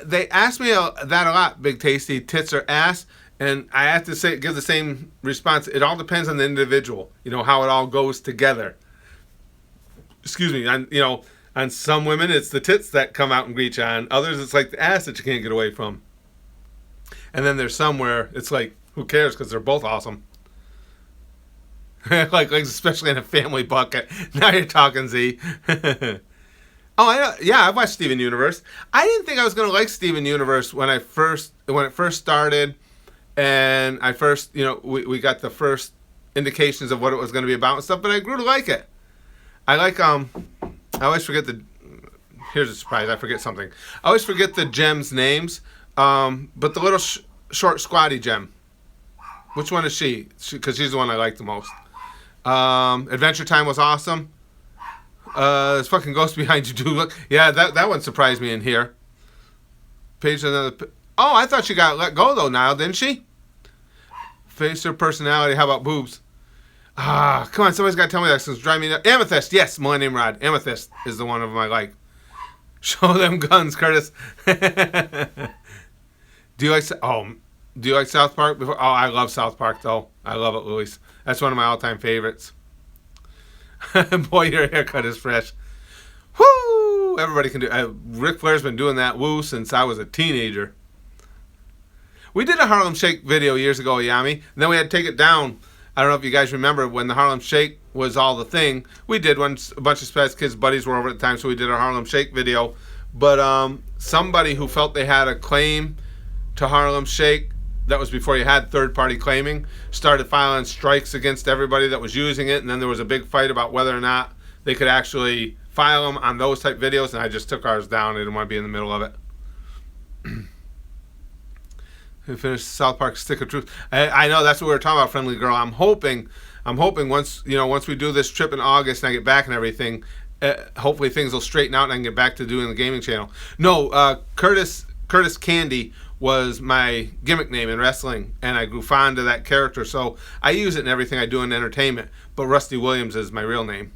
They ask me that a lot, Big Tasty, tits or ass, and I have to give the same response. It all depends on the individual, how it all goes together. Excuse me, on some women, it's the tits that come out and greet you. On others, it's like the ass that you can't get away from. And then there's some where it's like, who cares, because they're both awesome. like especially in a family bucket. Now you're talking, Z. Oh, yeah, I've watched Steven Universe. I didn't think I was gonna like Steven Universe when it first started, and I first, we got the first indications of what it was gonna be about and stuff. But I grew to like it. I like I always forget the. Here's a surprise. I forget something. I always forget the gems' names. But the little short squatty gem. Which one is she? Because she's the one I like the most. Adventure Time was awesome. There's fucking ghost behind you, dude. Look, yeah, that one surprised me in here. Page another. Oh, I thought she got let go though. Now, didn't she? Face her personality. How about boobs? Ah, come on. Somebody's got to tell me that. Since driving me nuts. Amethyst. Yes, Millennium Rod. Amethyst is the one of them I like. Show them guns, Curtis. Do you like? Do you like South Park? Oh, I love South Park though. I love it, Luis. That's one of my all-time favorites. Boy, your haircut is fresh. Woo! Everybody can do. Ric Flair's been doing that woo since I was a teenager. We did a Harlem Shake video years ago, Yami. And then we had to take it down. I don't know if you guys remember when the Harlem Shake was all the thing. We did one. A bunch of Spaz Kids buddies were over at the time, so we did a Harlem Shake video. But somebody who felt they had a claim to Harlem Shake, that was before you had third-party claiming, started filing strikes against everybody that was using it, and then there was a big fight about whether or not they could actually file them on those type videos, and I just took ours down. I didn't want to be in the middle of it. We finished South Park Stick of Truth. I know that's what we were talking about, Friendly Girl. I'm hoping once we do this trip in August and I get back and everything, hopefully things will straighten out and I can get back to doing the gaming channel. No, Curtis Candy was my gimmick name in wrestling, and I grew fond of that character, so I use it in everything I do in entertainment. But Rusty Williams is my real name.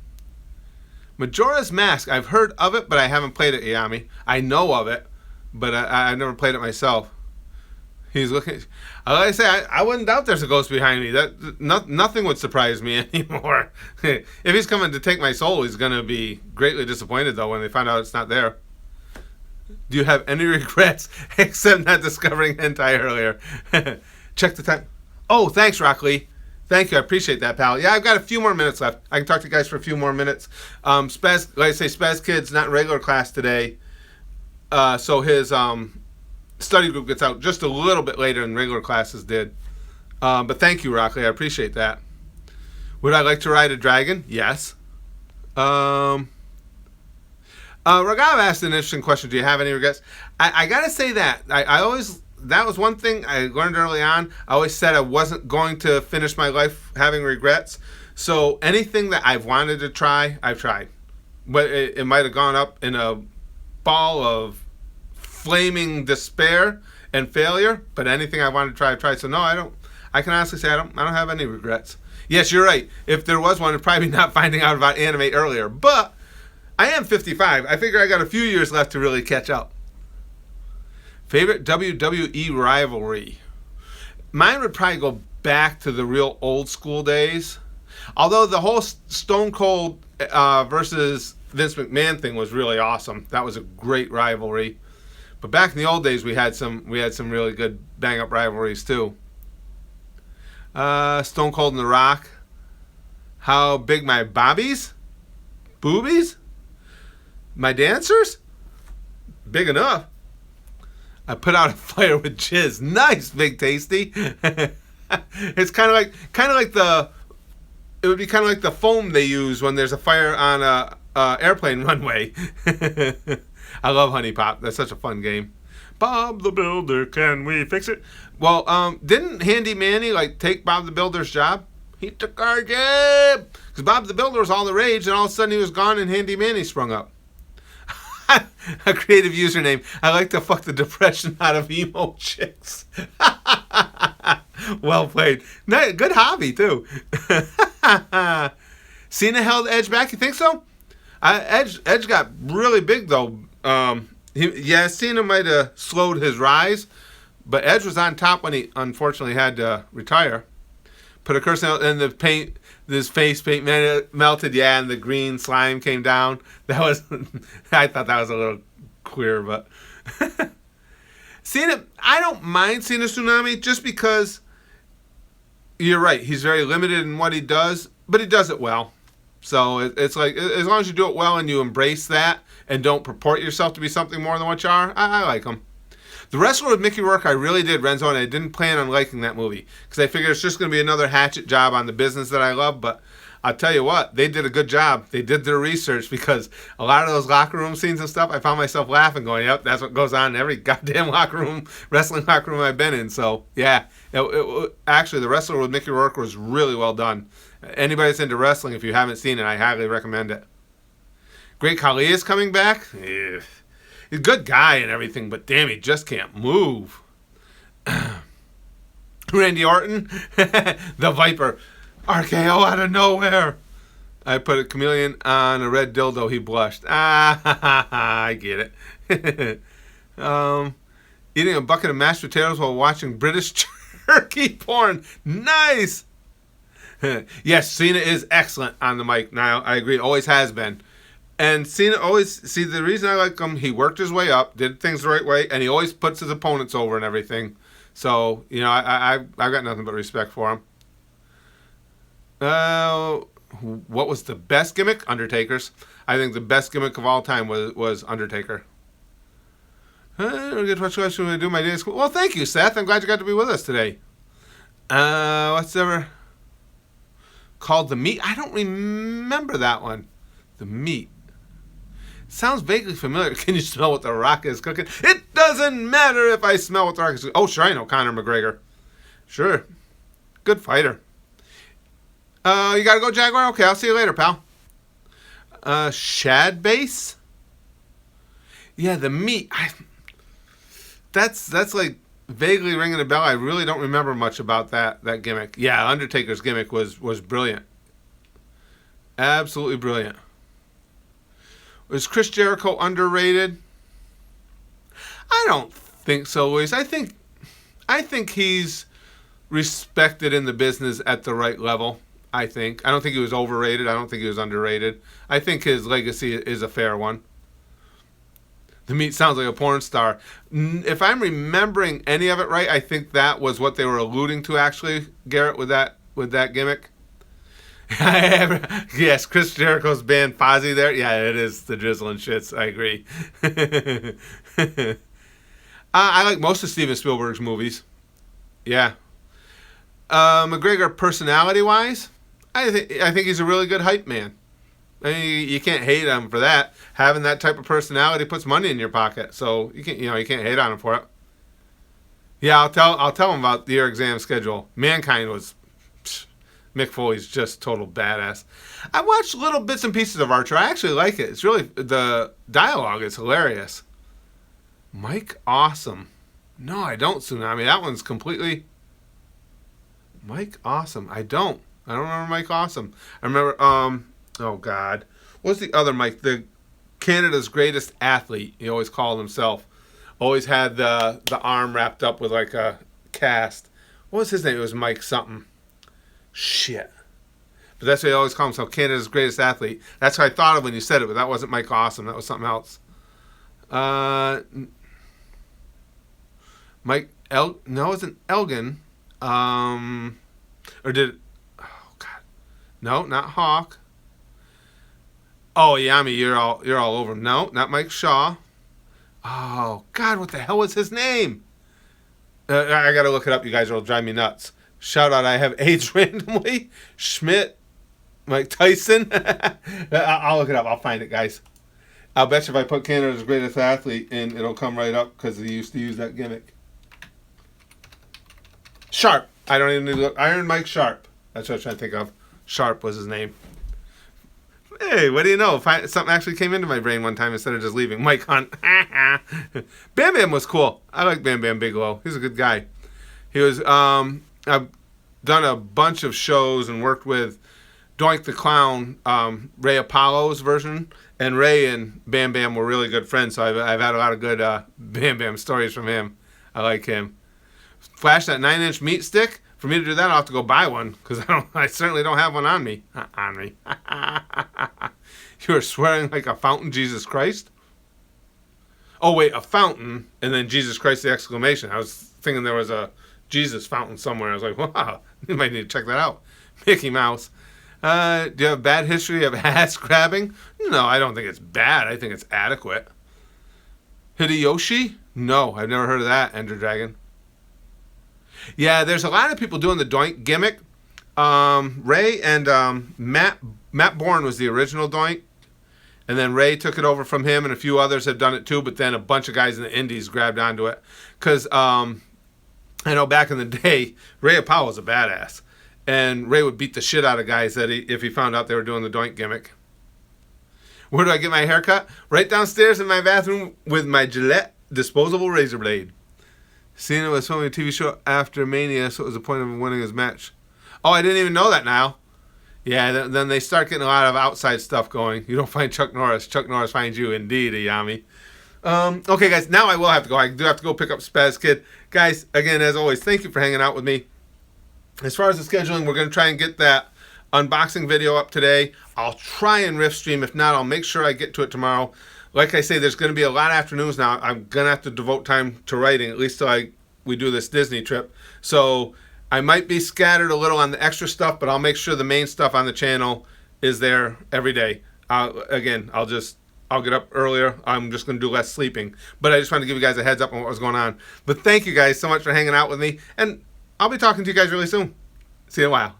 Majora's Mask. I've heard of it, but I haven't played it, Yami. I know of it, but I've never played it myself. He's looking. Like I say, I wouldn't doubt there's a ghost behind me. Nothing would surprise me anymore. If he's coming to take my soul, he's going to be greatly disappointed, though, when they find out it's not there. Do you have any regrets except not discovering hentai earlier? Check the time. Oh, thanks, Rock Lee. Thank you. I appreciate that, pal. Yeah, I've got a few more minutes left. I can talk to you guys for a few more minutes. Like I say, Spaz Kid's not in regular class today. So his study group gets out just a little bit later than regular classes did. But thank you, Rock Lee. I appreciate that. Would I like to ride a dragon? Yes. Ragav asked an interesting question. Do you have any regrets? I gotta say that I always, that was one thing I learned early on. I always said I wasn't going to finish my life having regrets. So anything that I've wanted to try, I've tried. But it might have gone up in a ball of flaming despair and failure. But anything I wanted to try, I've tried. So no, I don't. I can honestly say I don't have any regrets. Yes, you're right. If there was one, it'd probably be not finding out about anime earlier. But I am 55. I figure I got a few years left to really catch up. Favorite WWE rivalry? Mine would probably go back to the real old school days. Although the whole Stone Cold versus Vince McMahon thing was really awesome. That was a great rivalry. But back in the old days, we had some really good bang up rivalries too. Stone Cold and The Rock. How big my boobies? My dancers? Big enough. I put out a fire with jizz. Nice, Big Tasty. It's kind of like the. It would be kind of like the foam they use when there's a fire on a airplane runway. I love Honey Pop. That's such a fun game. Bob the Builder, can we fix it? Well, didn't Handy Manny take Bob the Builder's job? He took our job because Bob the Builder was all the rage, and all of a sudden he was gone, and Handy Manny sprung up. A creative username. I like to fuck the depression out of emo chicks. Well played. Good hobby too. Cena held Edge back. You think so? Edge got really big though. Cena might have slowed his rise, but Edge was on top when he unfortunately had to retire. Put a curse out, and the paint. This face paint melted, yeah, and the green slime came down. That was, I thought that was a little queer, but Cena, I don't mind Cena Tsunami just because you're right. He's very limited in what he does, but he does it well. So it's like, as long as you do it well and you embrace that and don't purport yourself to be something more than what you are, I like them. The Wrestler with Mickey Rourke, I really did, Renzo, and I didn't plan on liking that movie because I figured it's just going to be another hatchet job on the business that I love. But I'll tell you what, they did a good job. They did their research because a lot of those locker room scenes and stuff, I found myself laughing, going, "Yep, that's what goes on in every goddamn locker room, wrestling locker room I've been in." So yeah, actually, The Wrestler with Mickey Rourke was really well done. Anybody that's into wrestling, if you haven't seen it, I highly recommend it. Great Khali is coming back. Yeah. He's a good guy and everything, but damn, he just can't move. Randy Orton, the Viper, RKO out of nowhere. I put a chameleon on a red dildo. He blushed. I get it. Eating a bucket of mashed potatoes while watching British turkey porn. Nice. Yes, Cena is excellent on the mic. Now I agree. Always has been. And Cena always, see, the reason I like him, he worked his way up, did things the right way, and he always puts his opponents over and everything. So, you know, I've got nothing but respect for him. What was the best gimmick? Undertaker's. I think the best gimmick of all time was Undertaker. What should I do my day at school? Well, thank you, Seth. I'm glad you got to be with us today. What's ever called The Meat? I don't remember that one. The Meat. Sounds vaguely familiar. Can you smell what The Rock is cooking? It doesn't matter if I smell what The Rock is cooking. Oh, sure, I know Conor McGregor. Sure. Good fighter. You gotta go, Jaguar? Okay, I'll see you later, pal. Shad base? Yeah, The Meat. That's like vaguely ringing a bell. I really don't remember much about that gimmick. Yeah, Undertaker's gimmick was brilliant. Absolutely brilliant. Was Chris Jericho underrated? I don't think so, Luis. I think he's respected in the business at the right level. I don't think he was overrated. I don't think he was underrated. I think his legacy is a fair one. The Meat sounds like a porn star. If I'm remembering any of it right, I think that was what they were alluding to, actually, Garrett, with that gimmick. Yes, Chris Jericho's band Fozzy there. Yeah, it is the drizzle and shits. I agree. I like most of Steven Spielberg's movies. Yeah. McGregor, personality-wise, I think he's a really good hype man. I mean, you can't hate him for that. Having that type of personality puts money in your pocket, so you can't hate on him for it. Yeah, I'll tell him about the year exam schedule. Mankind was. Mick Foley's just total badass. I watched little bits and pieces of Archer. I actually like it. It's really, the dialogue is hilarious. Mike Awesome. No, I don't, Tsunami. That one's completely... Mike Awesome. I don't remember Mike Awesome. I remember, oh God. What's the other Mike? The Canada's greatest athlete, he always called himself. Always had the arm wrapped up with like a cast. What was his name? It was Mike something. Shit. But that's what he always called himself, Canada's greatest athlete. That's what I thought of when you said it, but that wasn't Mike Awesome. That was something else. No, it wasn't Elgin. Or did it... Oh, God. No, not Hawk. Oh, Yami, you're all over him. No, not Mike Shaw. Oh, God, what the hell was his name? I got to look it up, you guys, or it'll drive me nuts. Shout out, I have AIDS randomly. Schmidt, Mike Tyson. I'll look it up. I'll find it, guys. I'll bet you if I put Canada's greatest athlete in, it'll come right up because he used to use that gimmick. Sharp. I don't even need to look. Iron Mike Sharp. That's what I was trying to think of. Sharp was his name. Hey, what do you know? Something actually came into my brain one time instead of just leaving. Mike Hunt. Bam Bam was cool. I like Bam Bam Bigelow. He's a good guy. He was... I've done a bunch of shows and worked with Doink the Clown, Ray Apollo's version, and Ray and Bam Bam were really good friends, so I've had a lot of good Bam Bam stories from him. I like him. Flash that 9-inch meat stick. For me to do that, I'll have to go buy one, because I certainly don't have one on me. You are swearing like a fountain, Jesus Christ? Oh, wait, a fountain, and then Jesus Christ, the exclamation. I was thinking there was a Jesus fountain somewhere. I was like, wow, you might need to check that out. Mickey Mouse. Do you have a bad history of ass grabbing? No, I don't think it's bad. I think it's adequate. Hideyoshi? No, I've never heard of that, Ender Dragon. Yeah, there's a lot of people doing the doink gimmick. Ray and Matt Bourne was the original doink. And then Ray took it over from him, and a few others have done it too, but then a bunch of guys in the indies grabbed onto it. Because I know back in the day, Ray Apollo was a badass. And Ray would beat the shit out of guys if he found out they were doing the doink gimmick. Where do I get my haircut? Right downstairs in my bathroom with my Gillette disposable razor blade. Cena was filming a TV show after Mania, so it was the point of him winning his match. Oh, I didn't even know that now. Yeah, then they start getting a lot of outside stuff going. You don't find Chuck Norris. Chuck Norris finds you, indeed, Ayami. Okay, guys, now I will have to go. I do have to go pick up Spaz Kid. Guys, again, as always, thank you for hanging out with me. As far as the scheduling, we're going to try and get that unboxing video up today. I'll try and riff stream. If not, I'll make sure I get to it tomorrow. Like I say, there's going to be a lot of afternoons now. I'm going to have to devote time to writing, at least till we do this Disney trip. So I might be scattered a little on the extra stuff, but I'll make sure the main stuff on the channel is there every day. Again, I'll get up earlier. I'm just going to do less sleeping. But I just wanted to give you guys a heads up on what was going on. But thank you guys so much for hanging out with me. And I'll be talking to you guys really soon. See you in a while.